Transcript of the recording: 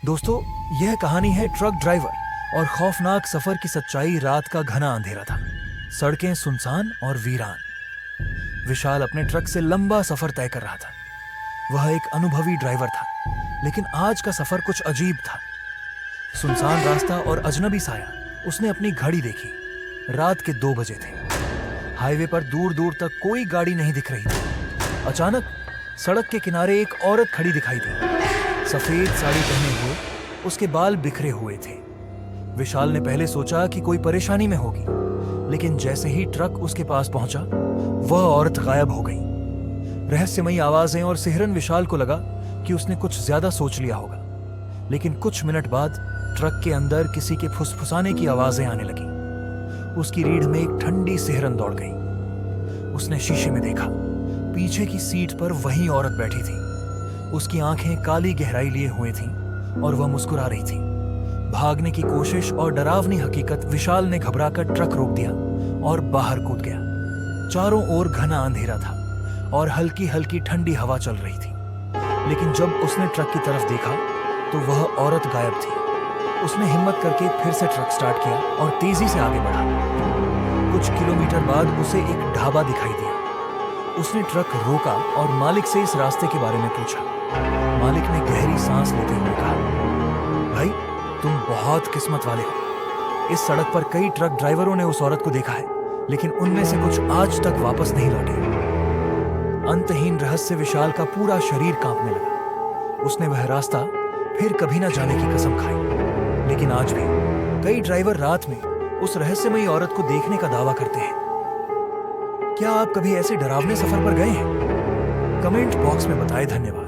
दोस्तों, यह कहानी है ट्रक ड्राइवर और खौफनाक सफर की सच्चाई। रात का घना अंधेरा था, सड़कें सुनसान और वीरान। विशाल अपने ट्रक से लंबा सफर तय कर रहा था। वह एक अनुभवी ड्राइवर था, लेकिन आज का सफर कुछ अजीब था। सुनसान रास्ता और अजनबी साया। उसने अपनी घड़ी देखी। रात के 2 बजे थे। हाईवे पर दूर दूर तक कोई गाड़ी नहीं दिख रही थी। अचानक सड़क के किनारे एक औरत खड़ी दिखाई दी। सफेद साड़ी पहने हुए, उसके बाल बिखरे हुए थे। विशाल ने पहले सोचा कि कोई परेशानी में होगी, लेकिन जैसे ही ट्रक उसके पास पहुंचा, वह औरत गायब हो गई। रहस्यमयी आवाजें और सिहरन। विशाल को लगा कि उसने कुछ ज्यादा सोच लिया होगा, लेकिन कुछ मिनट बाद ट्रक के अंदर किसी के फुसफुसाने की आवाजें आने लगी। उसकी रीढ़ में एक ठंडी सिहरन दौड़ गई। उसने शीशे में देखा। पीछे की सीट पर वही औरत बैठी थी। उसकी आंखें काली गहराई लिए हुए थीं और वह मुस्कुरा रही थी। भागने की कोशिश और डरावनी हकीकत। विशाल ने घबराकर ट्रक रोक दिया और बाहर कूद गया। चारों ओर घना अंधेरा था और हल्की हल्की ठंडी हवा चल रही थी। लेकिन जब उसने ट्रक की तरफ देखा तो वह औरत गायब थी। उसने हिम्मत करके फिर से ट्रक स्टार्ट किया और तेजी से आगे बढ़ा। कुछ किलोमीटर बाद उसे एक ढाबा दिखाई दिया। उसने ट्रक रोका और मालिक से इस रास्ते के बारे में पूछा। मालिक ने गहरी सांस लेते हुए कहा, भाई, तुम बहुत किस्मत वाले हो। इस सड़क पर कई ट्रक ड्राइवरों ने उस औरत को देखा है, लेकिन उनमें से कुछ आज तक वापस नहीं लौटे। अंतहीन रहस्य। विशाल का पूरा शरीर कांपने लगा। उसने वह रास्ता फिर कभी ना जाने की कसम खाई। लेकिन आज भी कई ड्राइवर रात में उस रहस्यमयी औरत को देखने का दावा करते हैं। क्या आप कभी ऐसे डरावने सफर पर गए हैं? कमेंट बॉक्स में बताएं। धन्यवाद।